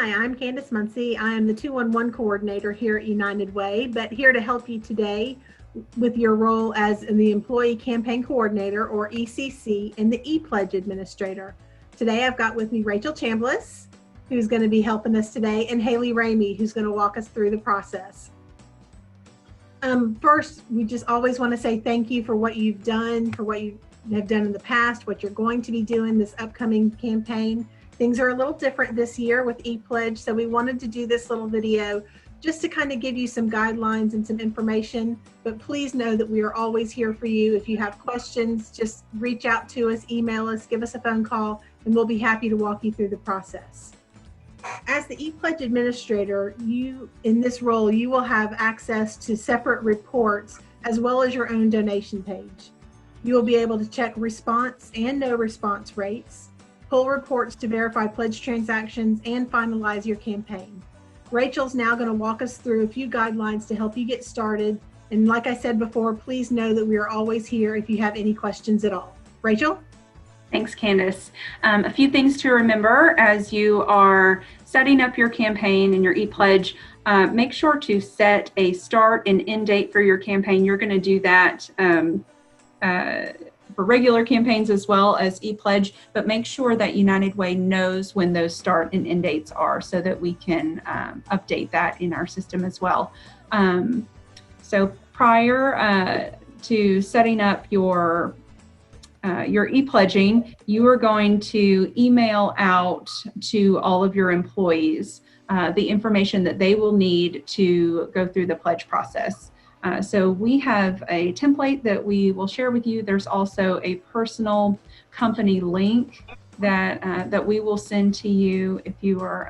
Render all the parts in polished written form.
Hi, I'm Candace Muncie. I am the 211 coordinator here at United Way, but here to help you today with your role as the Employee Campaign Coordinator, or ECC, and the ePledge Administrator. Today I've got with me Rachel Chambliss, who's going to be helping us today, and Haley Ramey, who's going to walk us through the process. First, we just always want to say thank you for what you've done, for what you have done in the past, what you're going to be doing this upcoming campaign. Things are a little different this year with ePledge, so we wanted to do this little video just to kind of give you some guidelines and some information, but please know that we are always here for you. If you have questions, just reach out to us, email us, give us a phone call, and we'll be happy to walk you through the process. As the ePledge Administrator, in this role, you will have access to separate reports as well as your own donation page. You will be able to check response and no response rates, pull reports to verify pledge transactions, and finalize your campaign. Rachel's now going to walk us through a few guidelines to help you get started. And like I said before, please know that we are always here if you have any questions at all. Rachel? Thanks, Candace. A few things to remember as you are setting up your campaign and your ePledge. Make sure to set a start and end date for your campaign. You're going to do that for regular campaigns as well as ePledge, but make sure that United Way knows when those start and end dates are so that we can update that in our system as well. So prior to setting up your ePledging, you are going to email out to all of your employees the information that they will need to go through the pledge process. So we have a template that we will share with you. There's also a personal company link that we will send to you if you are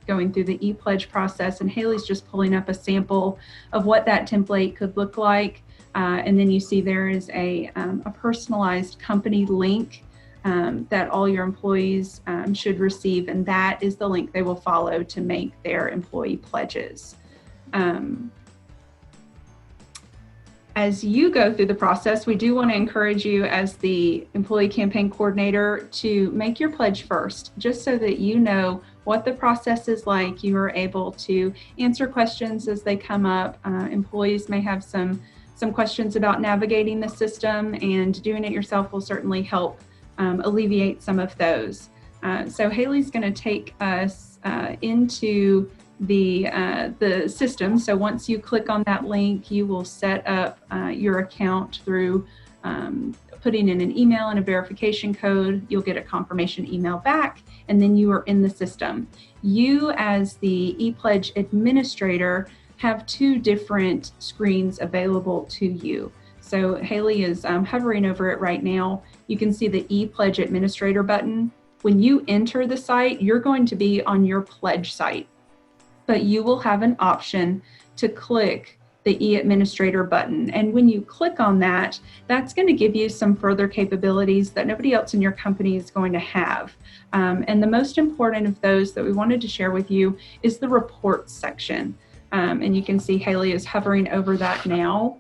going through the ePledge process. And Haley's just pulling up a sample of what that template could look like. And then you see there is a personalized company link that all your employees should receive, and that is the link they will follow to make their employee pledges. As you go through the process, we do want to encourage you as the Employee Campaign Coordinator to make your pledge first, just so that you know what the process is like. You are able to answer questions as they come up. Employees may have some questions about navigating the system, and doing it yourself will certainly help alleviate some of those. So Haley's going to take us into the system. So once you click on that link, you will set up your account through putting in an email and a verification code. You'll get a confirmation email back, and then you are in the system. You, as the ePledge administrator, have two different screens available to you. So Haley is hovering over it right now. You can see the ePledge administrator button. When you enter the site, you're going to be on your pledge site, but you will have an option to click the e-administrator button. And when you click on that, that's going to give you some further capabilities that nobody else in your company is going to have. And the most important of those that we wanted to share with you is the reports section. And you can see Haley is hovering over that now.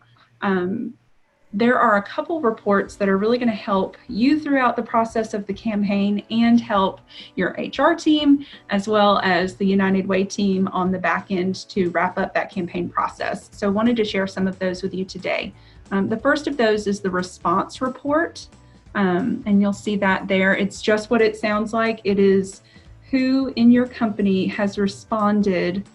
There are a couple reports that are really going to help you throughout the process of the campaign and help your HR team as well as the United Way team on the back end to wrap up that campaign process. So I wanted to share some of those with you today. The first of those is the response report, and you'll see that there. It's just what it sounds like. It is who in your company has responded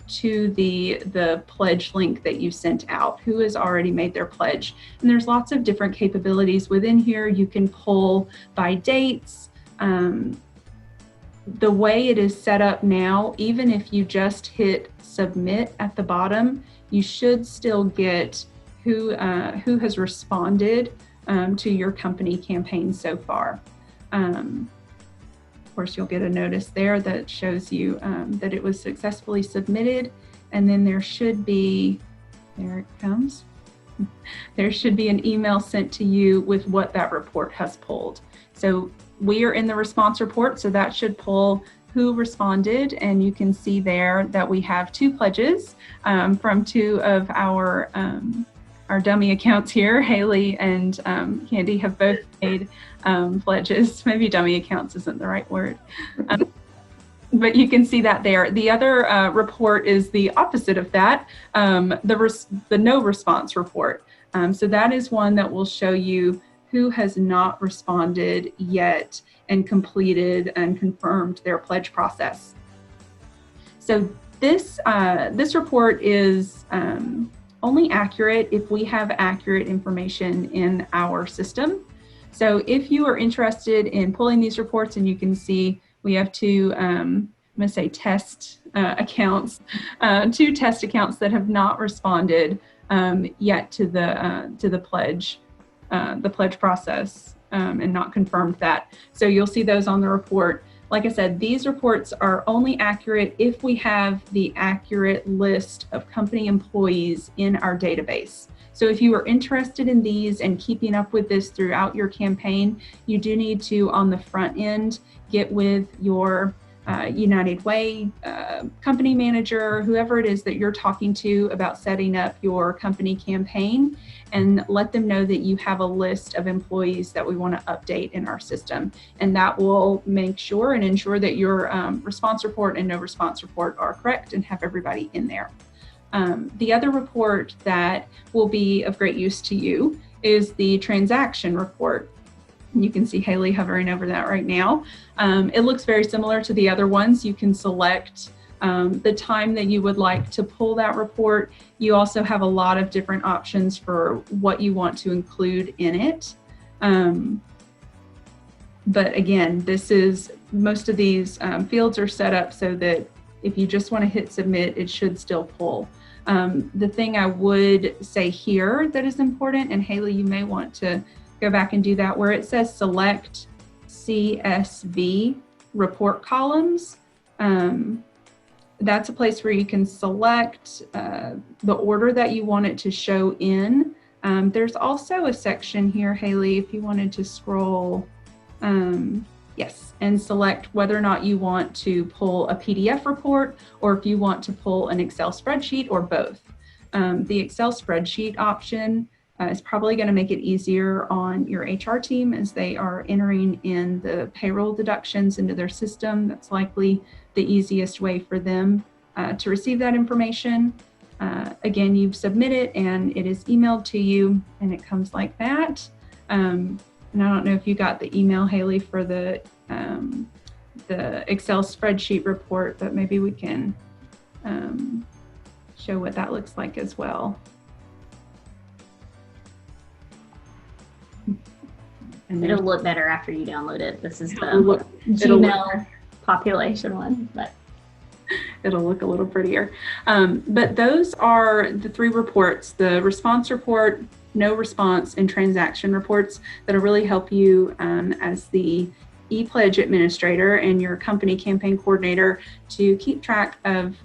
to the pledge link that you sent out, who has already made their pledge. And there's lots of different capabilities within here. You can pull by dates. The way it is set up now, even if you just hit submit at the bottom, you should still get who has responded to your company campaign so far. Of course, you'll get a notice there that shows you that it was successfully submitted, and then there should be, there it comes, there should be an email sent to you with what that report has pulled. So we are in the response report, so that should pull who responded, and you can see there that we have 2 pledges from 2 of our dummy accounts here. Haley and Candy have both made pledges. Maybe dummy accounts isn't the right word. but you can see that there. The other report is the opposite of that, the no response report. So that is one that will show you who has not responded yet and completed and confirmed their pledge process. So this report is only accurate if we have accurate information in our system. So if you are interested in pulling these reports, and you can see we have two, I'm going to say test accounts, two test accounts that have not responded yet to the pledge process and not confirmed that. So you'll see those on the report. Like I said, these reports are only accurate if we have the accurate list of company employees in our database. So if you are interested in these and keeping up with this throughout your campaign, you do need to, on the front end, get with your United Way company manager, whoever it is that you're talking to about setting up your company campaign, and let them know that you have a list of employees that we want to update in our system. And that will make sure and ensure that your response report and no response report are correct and have everybody in there. The other report that will be of great use to you is the transaction report. You can see Haley hovering over that right now. It looks very similar to the other ones. You can select the time that you would like to pull that report. You also have a lot of different options for what you want to include in it. But again, most of these fields are set up so that if you just want to hit submit, it should still pull. The thing I would say here that is important, and Haley, you may want to go back and do that, where it says select CSV report columns. That's a place where you can select the order that you want it to show in. There's also a section here, Haley, if you wanted to scroll, yes, and select whether or not you want to pull a PDF report or if you want to pull an Excel spreadsheet or both. The Excel spreadsheet option is probably going to make it easier on your HR team as they are entering in the payroll deductions into their system. That's likely the easiest way for them to receive that information. Again, you submit it and it is emailed to you, and it comes like that. And I don't know if you got the email, Haley, for the Excel spreadsheet report, but maybe we can show what that looks like as well. And it'll look better after you download it. This is the Gmail population one, but it'll look a little prettier. But those are the three reports: the response report, no response, and transaction reports that'll really help you as the ePledge administrator and your company campaign coordinator to keep track of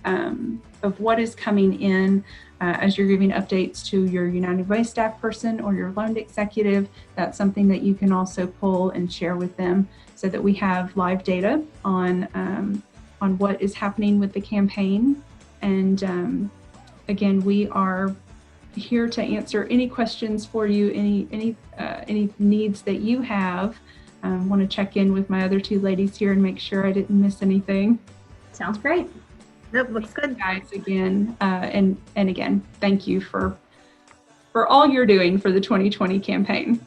what is coming in as you're giving updates to your United Way staff person or your loan executive. That's something that you can also pull and share with them so that we have live data on what is happening with the campaign. And again, we are here to answer any questions for you, any needs that you have. Want to check in with my other two ladies here and make sure I didn't miss anything. Sounds great. Nope, looks good. Guys, again, and again, thank you for all you're doing for the 2020 campaign.